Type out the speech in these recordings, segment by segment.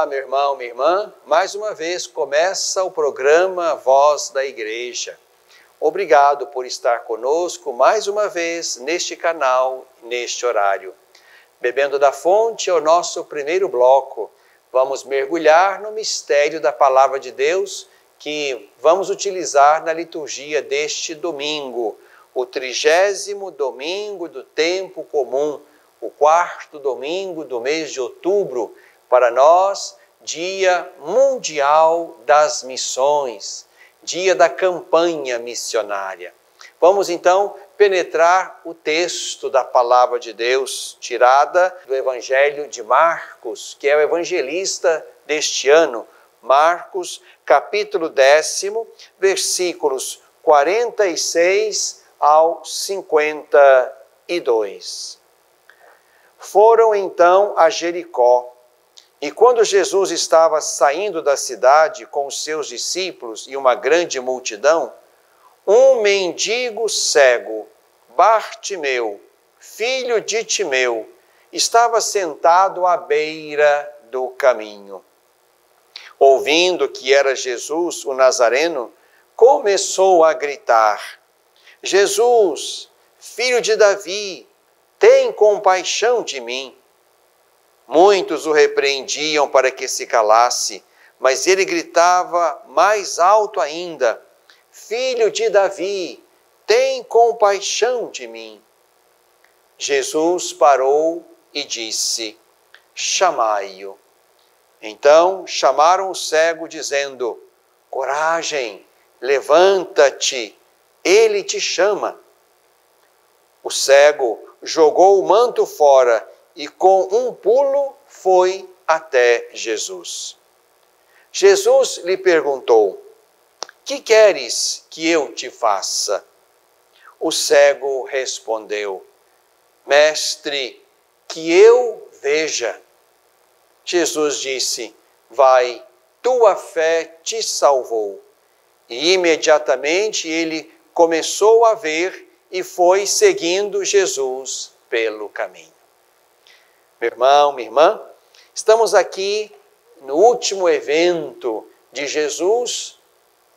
Olá, meu irmão, minha irmã. Mais uma vez começa o programa Voz da Igreja. Obrigado por estar conosco mais uma vez neste canal, neste horário. Bebendo da Fonte é o nosso primeiro bloco. Vamos mergulhar no mistério da Palavra de Deus que vamos utilizar na liturgia deste domingo, o 30º domingo do tempo comum, o 4º domingo do mês de outubro, para nós, Dia Mundial das Missões, dia da campanha missionária. Vamos então penetrar o texto da Palavra de Deus, tirada do Evangelho de Marcos, que é o evangelista deste ano. Marcos, capítulo 10, versículos 46 ao 52. Foram então a Jericó. E quando Jesus estava saindo da cidade com os seus discípulos e uma grande multidão, um mendigo cego, Bartimeu, filho de Timeu, estava sentado à beira do caminho. Ouvindo que era Jesus, o Nazareno, começou a gritar: Jesus, filho de Davi, tem compaixão de mim. Muitos o repreendiam para que se calasse, mas ele gritava mais alto ainda: Filho de Davi, tem compaixão de mim. Jesus parou e disse: Chamai-o. Então chamaram o cego, dizendo: Coragem, levanta-te, ele te chama. O cego jogou o manto fora e com um pulo foi até Jesus. Jesus lhe perguntou: Que queres que eu te faça? O cego respondeu: Mestre, que eu veja. Jesus disse: Vai, tua fé te salvou. E imediatamente ele começou a ver e foi seguindo Jesus pelo caminho. Meu irmão, minha irmã, estamos aqui no último evento de Jesus,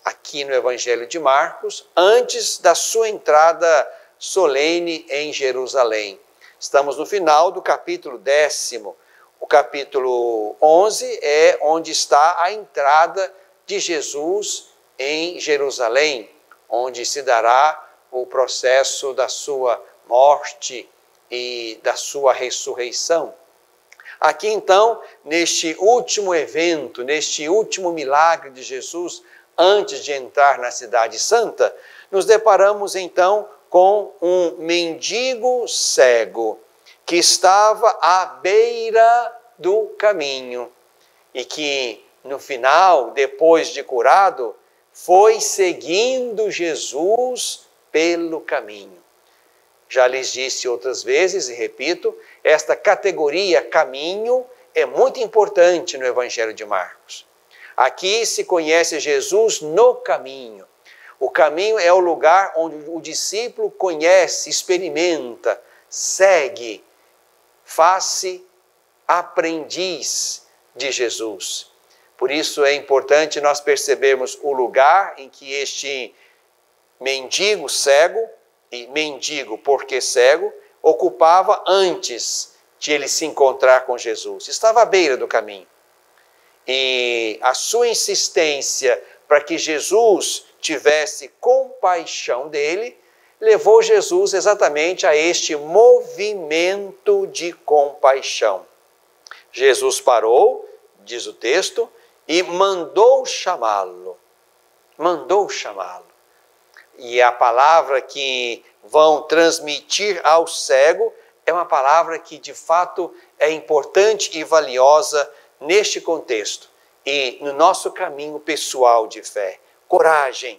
aqui no Evangelho de Marcos, antes da sua entrada solene em Jerusalém. Estamos no final do capítulo 10. O capítulo 11 é onde está a entrada de Jesus em Jerusalém, onde se dará o processo da sua morte e da sua ressurreição. Aqui então, neste último evento, neste último milagre de Jesus, antes de entrar na Cidade Santa, nos deparamos então com um mendigo cego que estava à beira do caminho e que no final, depois de curado, foi seguindo Jesus pelo caminho. Já lhes disse outras vezes e repito, esta categoria caminho é muito importante no Evangelho de Marcos. Aqui se conhece Jesus no caminho. O caminho é o lugar onde o discípulo conhece, experimenta, segue, faz-se aprendiz de Jesus. Por isso é importante nós percebermos o lugar em que este mendigo cego, e mendigo porque cego, ocupava antes de ele se encontrar com Jesus. Estava à beira do caminho. E a sua insistência para que Jesus tivesse compaixão dele, levou Jesus exatamente a este movimento de compaixão. Jesus parou, diz o texto, e mandou chamá-lo. Mandou chamá-lo. E a palavra que vão transmitir ao cego é uma palavra que de fato é importante e valiosa neste contexto e no nosso caminho pessoal de fé. Coragem,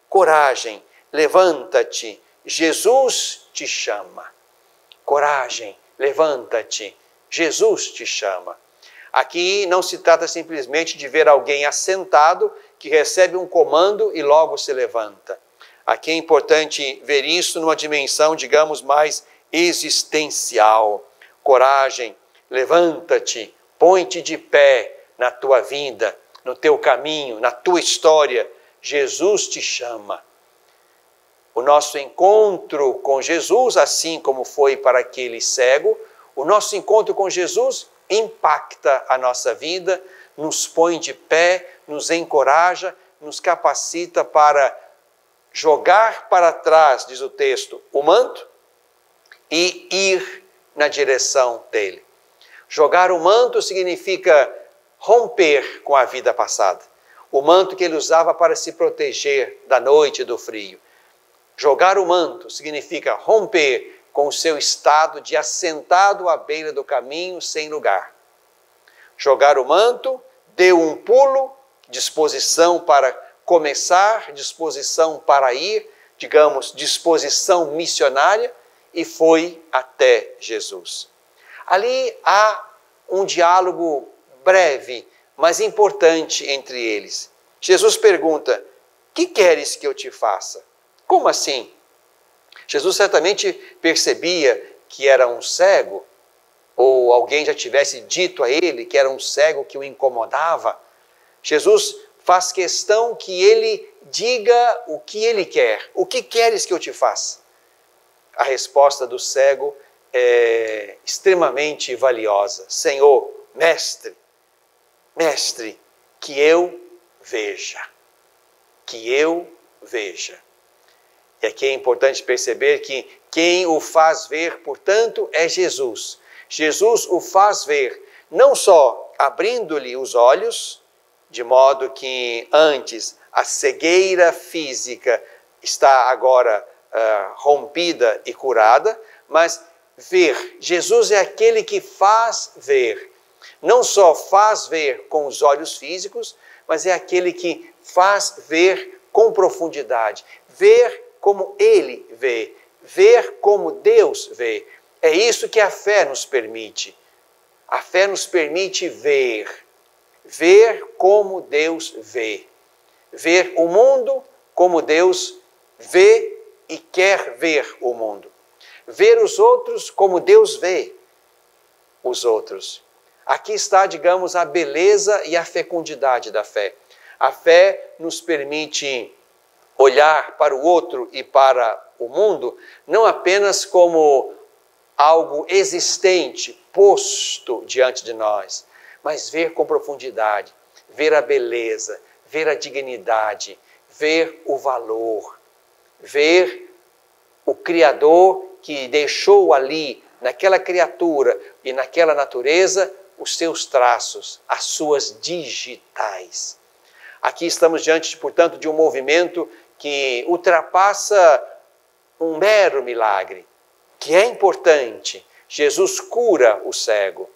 coragem, levanta-te, Jesus te chama. Coragem, levanta-te, Jesus te chama. Aqui não se trata simplesmente de ver alguém assentado que recebe um comando e logo se levanta. Aqui é importante ver isso numa dimensão, digamos, mais existencial. Coragem, levanta-te, põe-te de pé na tua vida, no teu caminho, na tua história. Jesus te chama. O nosso encontro com Jesus, assim como foi para aquele cego, o nosso encontro com Jesus impacta a nossa vida, nos põe de pé, nos encoraja, nos capacita para jogar para trás, diz o texto, o manto e ir na direção dele. Jogar o manto significa romper com a vida passada. O manto que ele usava para se proteger da noite e do frio. Jogar o manto significa romper com o seu estado de assentado à beira do caminho sem lugar. Jogar o manto, deu um pulo, disposição para começar, disposição para ir, digamos, disposição missionária, e foi até Jesus. Ali há um diálogo breve, mas importante entre eles. Jesus pergunta: que queres que eu te faça? Como assim? Jesus certamente percebia que era um cego, ou alguém já tivesse dito a ele que era um cego que o incomodava. Jesus faz questão que ele diga o que ele quer. O que queres que eu te faça? A resposta do cego é extremamente valiosa. Senhor, mestre, que eu veja. Que eu veja. E aqui é importante perceber que quem o faz ver, portanto, é Jesus. Jesus o faz ver, não só abrindo-lhe os olhos, de modo que antes a cegueira física está agora rompida e curada, mas ver. Jesus é aquele que faz ver. Não só faz ver com os olhos físicos, mas é aquele que faz ver com profundidade. Ver como ele vê. Ver como Deus vê. É isso que a fé nos permite. A fé nos permite ver. Ver como Deus vê. Ver o mundo como Deus vê e quer ver o mundo. Ver os outros como Deus vê os outros. Aqui está, digamos, a beleza e a fecundidade da fé. A fé nos permite olhar para o outro e para o mundo, não apenas como algo existente, posto diante de nós, mas ver com profundidade, ver a beleza, ver a dignidade, ver o valor, ver o Criador que deixou ali, naquela criatura e naquela natureza, os seus traços, as suas digitais. Aqui estamos diante, portanto, de um movimento que ultrapassa um mero milagre, que é importante. Jesus cura o cego,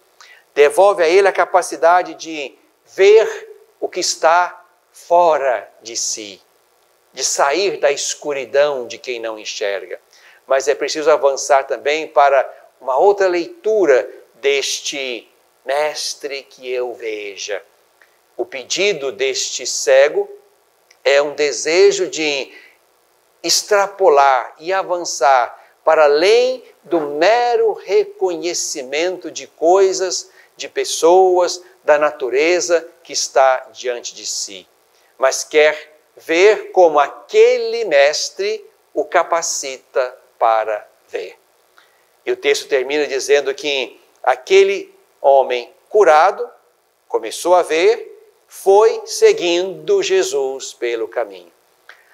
devolve a ele a capacidade de ver o que está fora de si, de sair da escuridão de quem não enxerga. Mas é preciso avançar também para uma outra leitura deste mestre que eu veja. O pedido deste cego é um desejo de extrapolar e avançar para além do mero reconhecimento de coisas, de pessoas, da natureza que está diante de si. Mas quer ver como aquele mestre o capacita para ver. E o texto termina dizendo que aquele homem curado começou a ver, foi seguindo Jesus pelo caminho.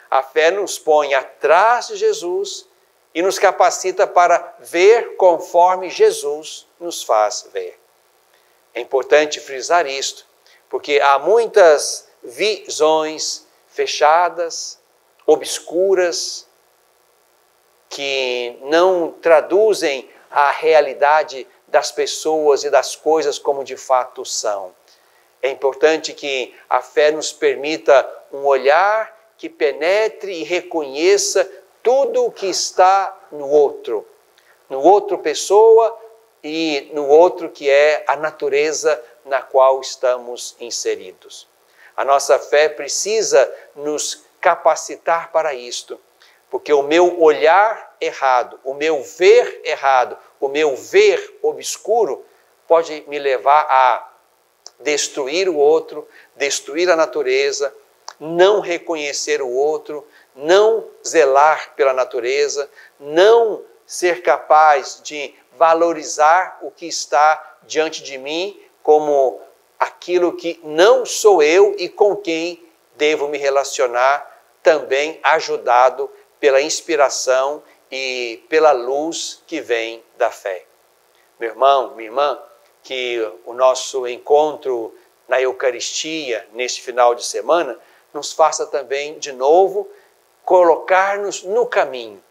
A fé nos põe atrás de Jesus e nos capacita para ver conforme Jesus nos faz ver. É importante frisar isto, porque há muitas visões fechadas, obscuras, que não traduzem a realidade das pessoas e das coisas como de fato são. É importante que a fé nos permita um olhar que penetre e reconheça tudo o que está no outro pessoa e no outro que é a natureza na qual estamos inseridos. A nossa fé precisa nos capacitar para isto, porque o meu olhar errado, o meu ver errado, o meu ver obscuro pode me levar a destruir o outro, destruir a natureza, não reconhecer o outro, não zelar pela natureza, não ser capaz de valorizar o que está diante de mim como aquilo que não sou eu e com quem devo me relacionar, também ajudado pela inspiração e pela luz que vem da fé. Meu irmão, minha irmã, que o nosso encontro na Eucaristia, neste final de semana, nos faça também, de novo, colocar-nos no caminho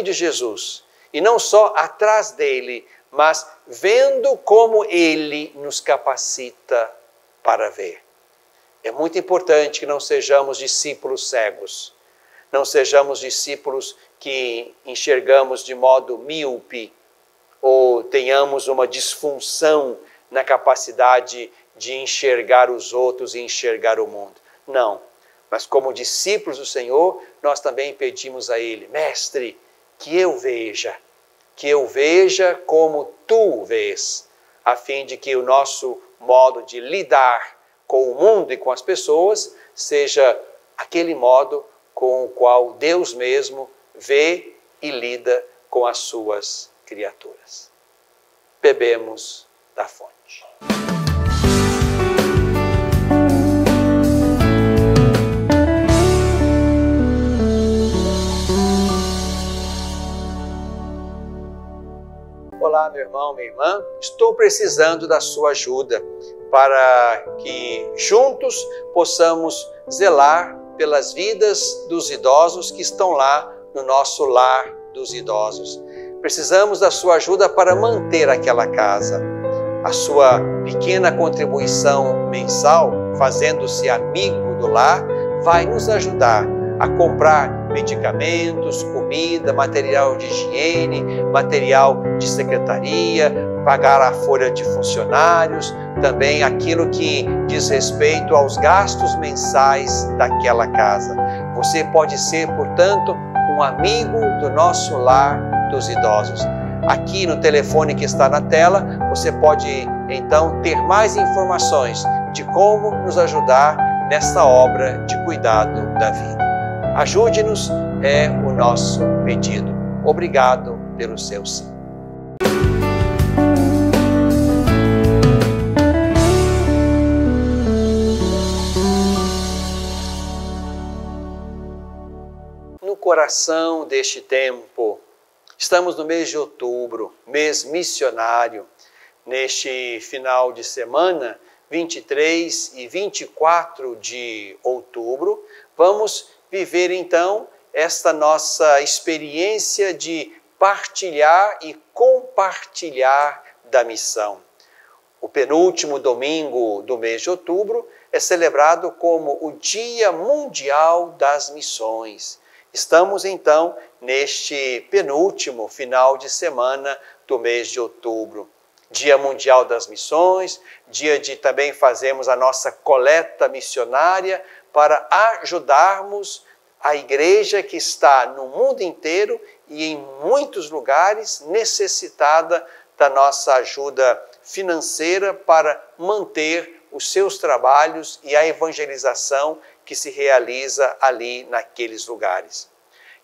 de Jesus. E não só atrás dele, mas vendo como ele nos capacita para ver. É muito importante que não sejamos discípulos cegos, não sejamos discípulos que enxergamos de modo míope ou tenhamos uma disfunção na capacidade de enxergar os outros e enxergar o mundo. Não, mas como discípulos do Senhor, nós também pedimos a Ele, Mestre, que eu veja como Tu vês, a fim de que o nosso modo de lidar com o mundo e com as pessoas seja aquele modo com o qual Deus mesmo vê e lida com as suas criaturas. Bebemos da fonte. Olá, meu irmão, minha irmã, estou precisando da sua ajuda para que juntos possamos zelar pelas vidas dos idosos que estão lá no nosso lar dos idosos. Precisamos da sua ajuda para manter aquela casa. A sua pequena contribuição mensal, fazendo-se amigo do lar, vai nos ajudar a comprar medicamentos, comida, material de higiene, material de secretaria, pagar a folha de funcionários, também aquilo que diz respeito aos gastos mensais daquela casa. Você pode ser, portanto, um amigo do nosso lar dos idosos. Aqui no telefone que está na tela, você pode então ter mais informações de como nos ajudar nessa obra de cuidado da vida. Ajude-nos, é o nosso pedido. Obrigado pelo seu sim. No coração deste tempo, estamos no mês de outubro, mês missionário. Neste final de semana, 23 e 24 de outubro, vamos viver então esta nossa experiência de partilhar e compartilhar da missão. O penúltimo domingo do mês de outubro é celebrado como o Dia Mundial das Missões. Estamos então neste penúltimo final de semana do mês de outubro. Dia Mundial das Missões, dia de também fazermos a nossa coleta missionária para ajudarmos a igreja que está no mundo inteiro e em muitos lugares necessitada da nossa ajuda financeira para manter os seus trabalhos e a evangelização que se realiza ali naqueles lugares.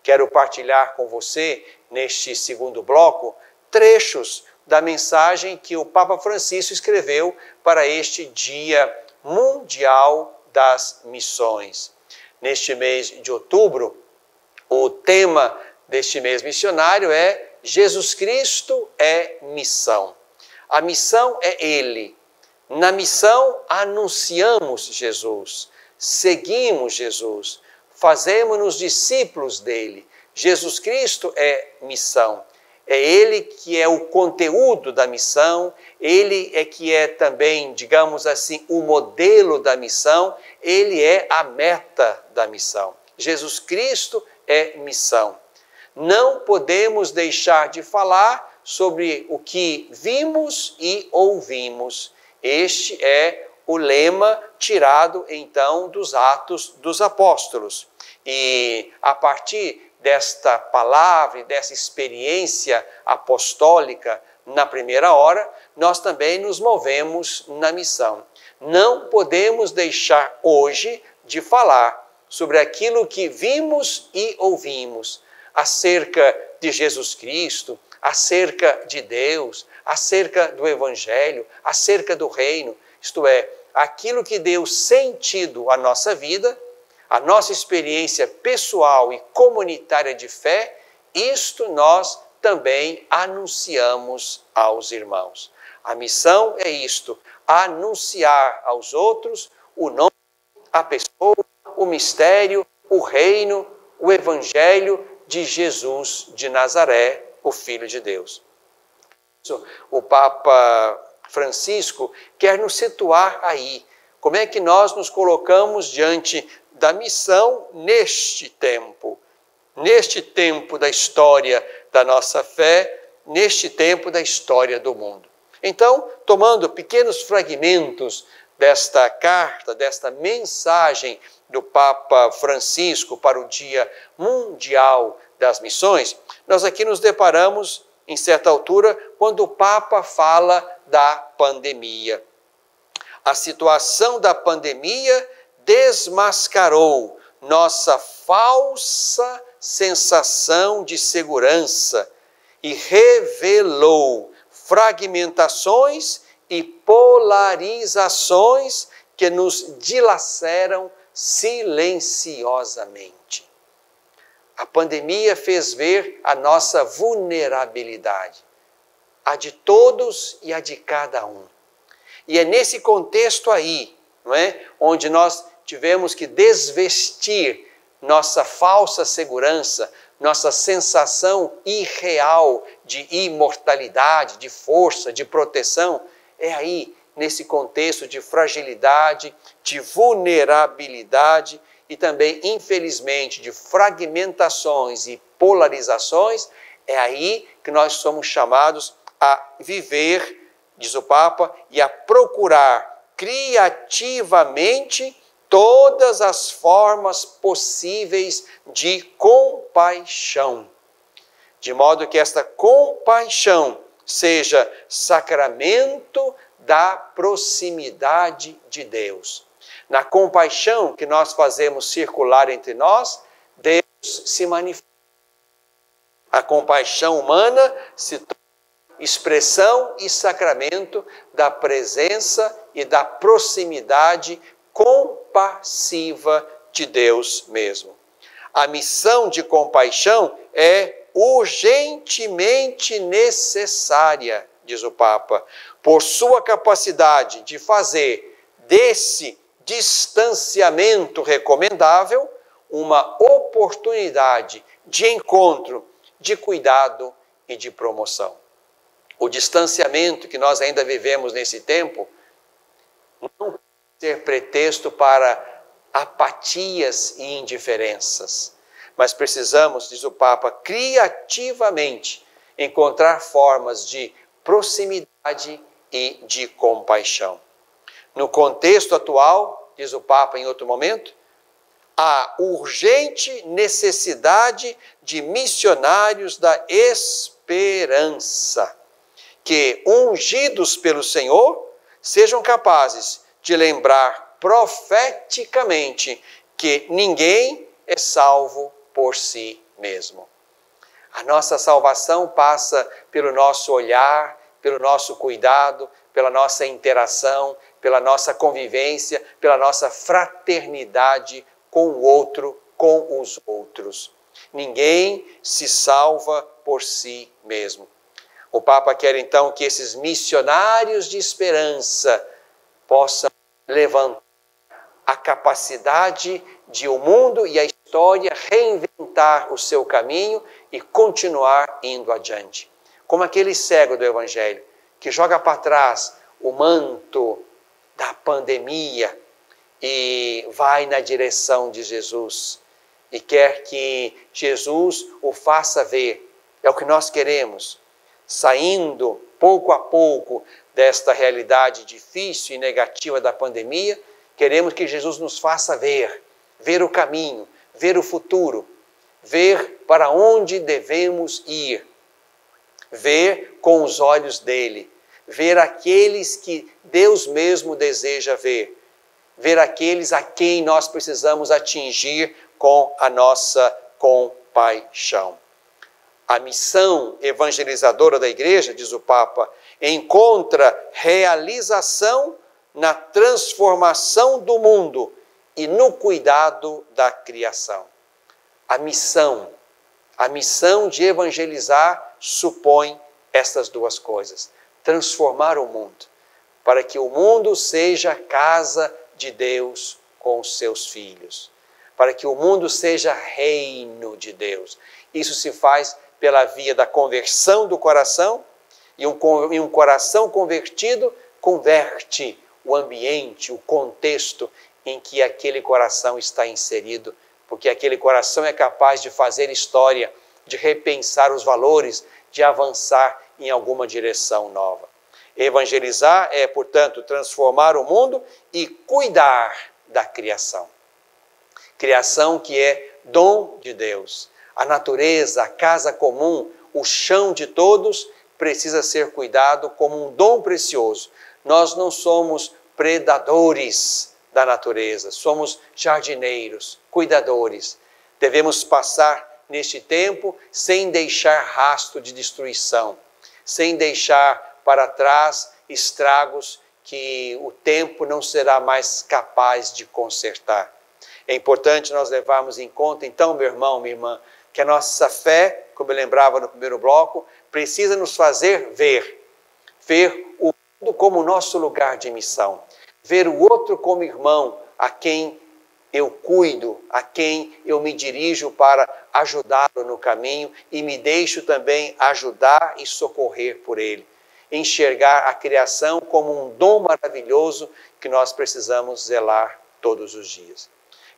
Quero partilhar com você, neste segundo bloco, trechos da mensagem que o Papa Francisco escreveu para este Dia Mundial das Missões. Neste mês de outubro, o tema deste mês missionário é Jesus Cristo é missão. A missão é Ele. Na missão anunciamos Jesus, seguimos Jesus, fazemos-nos discípulos dele. Jesus Cristo é missão. É Ele que é o conteúdo da missão, Ele é que é também, digamos assim, o modelo da missão, Ele é a meta da missão. Jesus Cristo é missão. Não podemos deixar de falar sobre o que vimos e ouvimos. Este é o lema tirado, então, dos Atos dos Apóstolos. E a partir desta palavra e dessa experiência apostólica, na primeira hora, nós também nos movemos na missão. Não podemos deixar hoje de falar sobre aquilo que vimos e ouvimos acerca de Jesus Cristo, acerca de Deus, acerca do Evangelho, acerca do reino, isto é, aquilo que deu sentido à nossa vida, a nossa experiência pessoal e comunitária de fé, isto nós também anunciamos aos irmãos. A missão é isto, anunciar aos outros o nome, a pessoa, o mistério, o reino, o Evangelho de Jesus de Nazaré, o Filho de Deus. O Papa Francisco quer nos situar aí. Como é que nós nos colocamos diante da missão neste tempo da história da nossa fé, neste tempo da história do mundo. Então, tomando pequenos fragmentos desta carta, desta mensagem do Papa Francisco para o Dia Mundial das Missões, nós aqui nos deparamos, em certa altura, quando o Papa fala da pandemia. A situação da pandemia desmascarou nossa falsa sensação de segurança e revelou fragmentações e polarizações que nos dilaceram silenciosamente. A pandemia fez ver a nossa vulnerabilidade, a de todos e a de cada um. E é nesse contexto aí, não é, onde nós tivemos que desvestir nossa falsa segurança, nossa sensação irreal de imortalidade, de força, de proteção. É aí, nesse contexto de fragilidade, de vulnerabilidade e também, infelizmente, de fragmentações e polarizações, é aí que nós somos chamados a viver, diz o Papa, e a procurar criativamente todas as formas possíveis de compaixão, de modo que esta compaixão seja sacramento da proximidade de Deus. Na compaixão que nós fazemos circular entre nós, Deus se manifesta. A compaixão humana se torna expressão e sacramento da presença e da proximidade compassiva de Deus mesmo. A missão de compaixão é urgentemente necessária, diz o Papa, por sua capacidade de fazer desse distanciamento recomendável uma oportunidade de encontro, de cuidado e de promoção. O distanciamento que nós ainda vivemos nesse tempo não pode ser pretexto para apatias e indiferenças, mas precisamos, diz o Papa, criativamente encontrar formas de proximidade e de compaixão. No contexto atual, diz o Papa em outro momento, há urgente necessidade de missionários da esperança, que, ungidos pelo Senhor, sejam capazes de lembrar profeticamente que ninguém é salvo por si mesmo. A nossa salvação passa pelo nosso olhar, pelo nosso cuidado, pela nossa interação, pela nossa convivência, pela nossa fraternidade com o outro, com os outros. Ninguém se salva por si mesmo. O Papa quer então que esses missionários de esperança possam levantar a capacidade de o mundo e a história reinventar o seu caminho e continuar indo adiante. Como aquele cego do Evangelho, que joga para trás o manto da pandemia e vai na direção de Jesus e quer que Jesus o faça ver. É o que nós queremos, saindo pouco a pouco desta realidade difícil e negativa da pandemia, queremos que Jesus nos faça ver o caminho, ver o futuro, ver para onde devemos ir, ver com os olhos dele, ver aqueles que Deus mesmo deseja ver, ver aqueles a quem nós precisamos atingir com a nossa compaixão. A missão evangelizadora da igreja, diz o Papa, encontra realização na transformação do mundo e no cuidado da criação. A missão de evangelizar supõe estas duas coisas: transformar o mundo, para que o mundo seja casa de Deus com os seus filhos, para que o mundo seja reino de Deus. Isso se faz pela via da conversão do coração, e um coração convertido converte o ambiente, o contexto em que aquele coração está inserido, porque aquele coração é capaz de fazer história, de repensar os valores, de avançar em alguma direção nova. Evangelizar é, portanto, transformar o mundo e cuidar da criação. Criação que é dom de Deus. A natureza, a casa comum, o chão de todos precisa ser cuidado como um dom precioso. Nós não somos predadores da natureza, somos jardineiros, cuidadores. Devemos passar neste tempo sem deixar rastro de destruição, sem deixar para trás estragos que o tempo não será mais capaz de consertar. É importante nós levarmos em conta, então, meu irmão, minha irmã, que a nossa fé, como eu lembrava no primeiro bloco, precisa nos fazer ver o mundo como nosso lugar de missão, ver o outro como irmão a quem eu cuido, a quem eu me dirijo para ajudá-lo no caminho e me deixo também ajudar e socorrer por ele. Enxergar a criação como um dom maravilhoso que nós precisamos zelar todos os dias.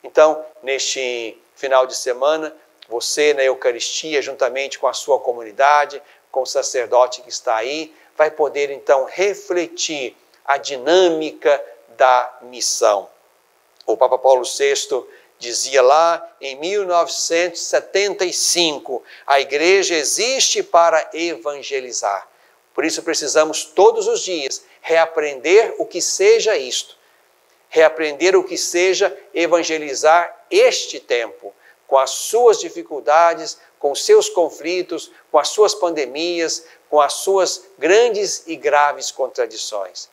Então, neste final de semana, você na Eucaristia, juntamente com a sua comunidade, com o sacerdote que está aí, vai poder então refletir a dinâmica da missão. O Papa Paulo VI dizia lá em 1975, a igreja existe para evangelizar. Por isso precisamos todos os dias reaprender o que seja isto, reaprender o que seja evangelizar este tempo, com as suas dificuldades, com os seus conflitos, com as suas pandemias, com as suas grandes e graves contradições.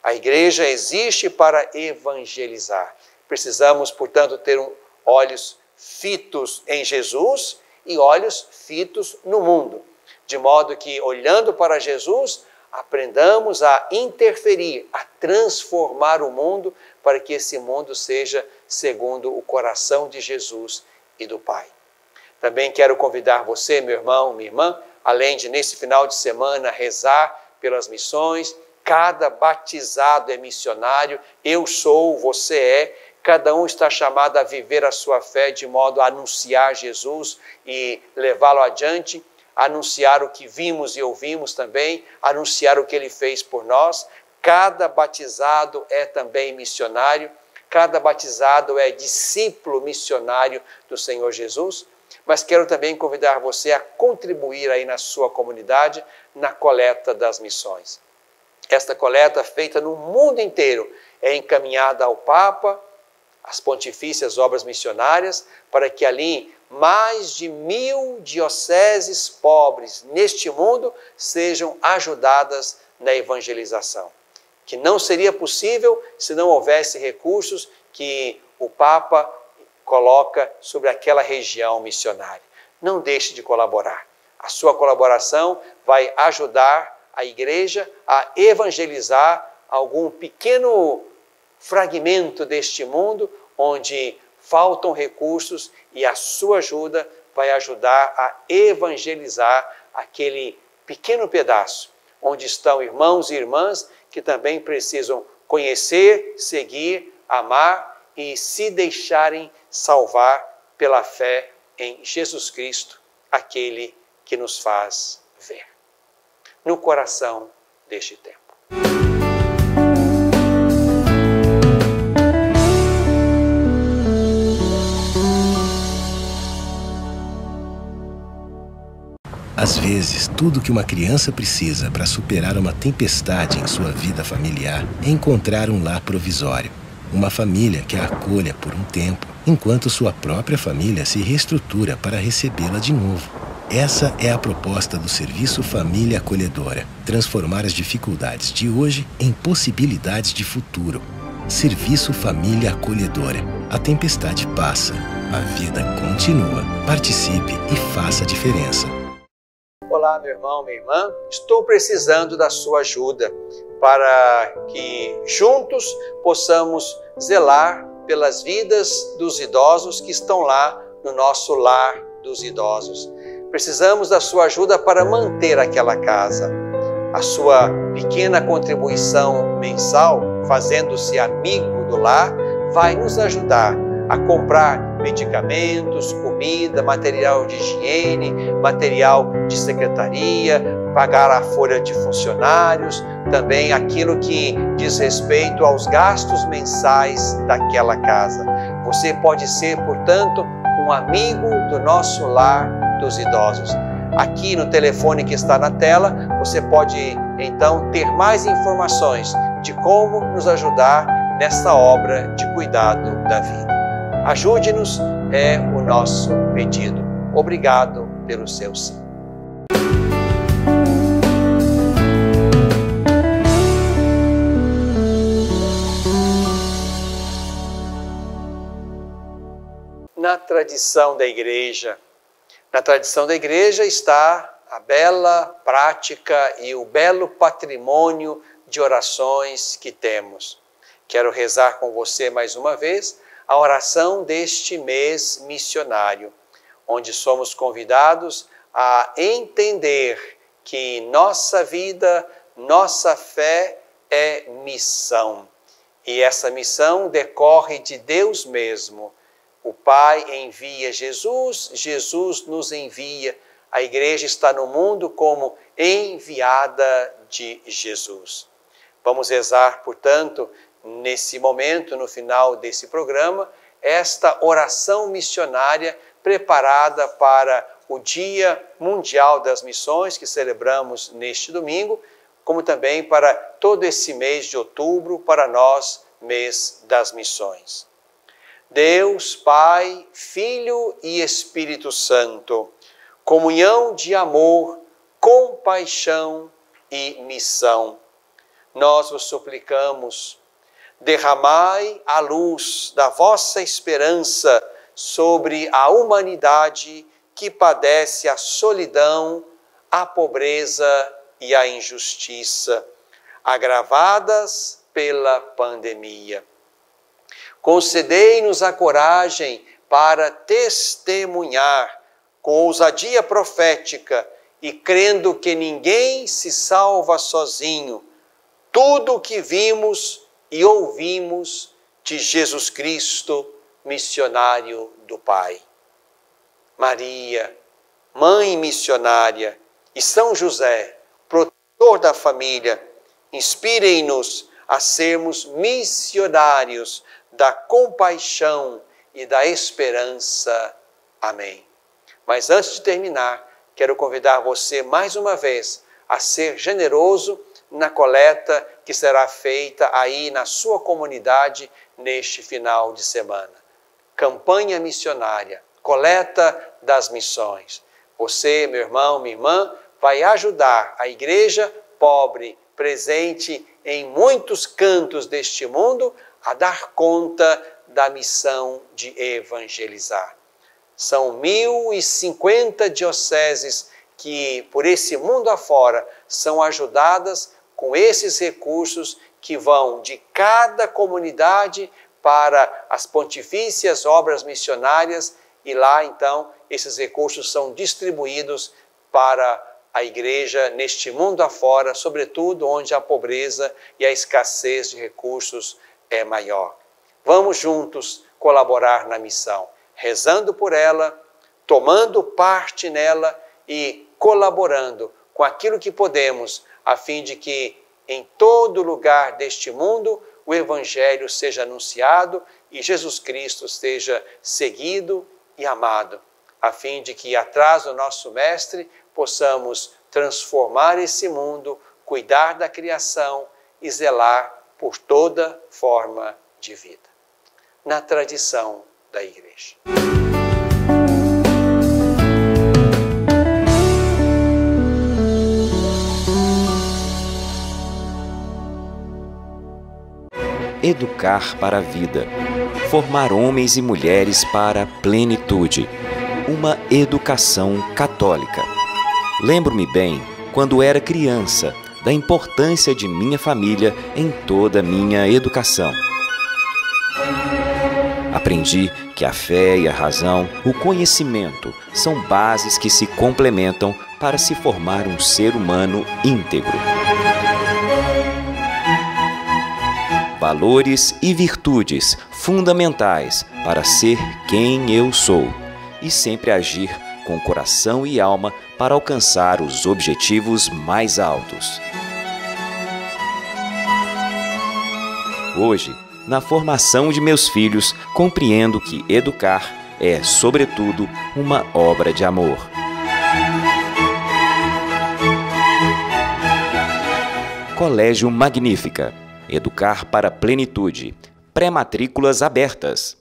A igreja existe para evangelizar. Precisamos, portanto, ter olhos fitos em Jesus e olhos fitos no mundo, de modo que, olhando para Jesus, aprendamos a interferir, a transformar o mundo para que esse mundo seja segundo o coração de Jesus e do Pai. Também quero convidar você, meu irmão, minha irmã, além de nesse final de semana rezar pelas missões. Cada batizado é missionário, eu sou, você é, cada um está chamado a viver a sua fé de modo a anunciar Jesus e levá-lo adiante, anunciar o que vimos e ouvimos também, anunciar o que ele fez por nós. Cada batizado é também missionário, cada batizado é discípulo missionário do Senhor Jesus, mas quero também convidar você a contribuir aí na sua comunidade na coleta das missões. Esta coleta, feita no mundo inteiro, é encaminhada ao Papa, às pontifícias obras missionárias, para que ali mais de 1000 dioceses pobres neste mundo sejam ajudadas na evangelização. Que não seria possível se não houvesse recursos que o Papa coloca sobre aquela região missionária. Não deixe de colaborar. A sua colaboração vai ajudar a igreja a evangelizar algum pequeno fragmento deste mundo onde faltam recursos e a sua ajuda vai ajudar a evangelizar aquele pequeno pedaço onde estão irmãos e irmãs que também precisam conhecer, seguir, amar e se deixarem salvar pela fé em Jesus Cristo, aquele que nos faz ver. No coração deste tempo. Às vezes, tudo que uma criança precisa para superar uma tempestade em sua vida familiar é encontrar um lar provisório. Uma família que a acolha por um tempo, enquanto sua própria família se reestrutura para recebê-la de novo. Essa é a proposta do Serviço Família Acolhedora: transformar as dificuldades de hoje em possibilidades de futuro. Serviço Família Acolhedora. A tempestade passa, a vida continua. Participe e faça a diferença. Olá, meu irmão, minha irmã. Estou precisando da sua ajuda para que juntos possamos zelar pelas vidas dos idosos que estão lá no nosso lar dos idosos. Precisamos da sua ajuda para manter aquela casa. A sua pequena contribuição mensal, fazendo-se amigo do lar, vai nos ajudar a comprar medicamentos, comida, material de higiene, material de secretaria, pagar a folha de funcionários, também aquilo que diz respeito aos gastos mensais daquela casa. Você pode ser, portanto, um amigo do nosso lar dos idosos. Aqui no telefone que está na tela, você pode então ter mais informações de como nos ajudar nessa obra de cuidado da vida. Ajude-nos, é o nosso pedido. Obrigado pelo seu sim. Na tradição da igreja está a bela prática e o belo patrimônio de orações que temos. Quero rezar com você mais uma vez a oração deste mês missionário, onde somos convidados a entender que nossa vida, nossa fé é missão. E essa missão decorre de Deus mesmo. O Pai envia Jesus, Jesus nos envia. A igreja está no mundo como enviada de Jesus. Vamos rezar, portanto, nesse momento, no final desse programa, esta oração missionária preparada para o Dia Mundial das Missões, que celebramos neste domingo, como também para todo esse mês de outubro, para nós, mês das missões. Deus, Pai, Filho e Espírito Santo, comunhão de amor, compaixão e missão. Nós vos suplicamos, derramai a luz da vossa esperança sobre a humanidade que padece a solidão, a pobreza e a injustiça, agravadas pela pandemia. Concedei-nos a coragem para testemunhar com ousadia profética e crendo que ninguém se salva sozinho, tudo o que vimos e ouvimos de Jesus Cristo, missionário do Pai. Maria, mãe missionária, e São José, protetor da família, inspirem-nos a sermos missionários da compaixão e da esperança. Amém. Mas antes de terminar, quero convidar você mais uma vez a ser generoso na coleta que será feita aí na sua comunidade neste final de semana. Campanha missionária, coleta das missões. Você, meu irmão, minha irmã, vai ajudar a igreja pobre, presente em muitos cantos deste mundo, a dar conta da missão de evangelizar. São 1050 dioceses que, por esse mundo afora, são ajudadas com esses recursos que vão de cada comunidade para as pontifícias obras missionárias e lá, então, esses recursos são distribuídos para a igreja neste mundo afora, sobretudo onde a pobreza e a escassez de recursos é maior. Vamos juntos colaborar na missão, rezando por ela, tomando parte nela e colaborando com aquilo que podemos, a fim de que em todo lugar deste mundo o Evangelho seja anunciado e Jesus Cristo seja seguido e amado, a fim de que atrás do nosso Mestre possamos transformar esse mundo, cuidar da criação e zelar por toda forma de vida, na tradição da Igreja. Educar para a vida. Formar homens e mulheres para a plenitude. Uma educação católica. Lembro-me bem, quando era criança, da importância de minha família em toda a minha educação. Aprendi que a fé e a razão, o conhecimento, são bases que se complementam para se formar um ser humano íntegro. Valores e virtudes fundamentais para ser quem eu sou e sempre agir com coração e alma para alcançar os objetivos mais altos. Hoje, na formação de meus filhos, compreendo que educar é, sobretudo, uma obra de amor. Colégio Magnífica. Educar para a plenitude. Pré-matrículas abertas.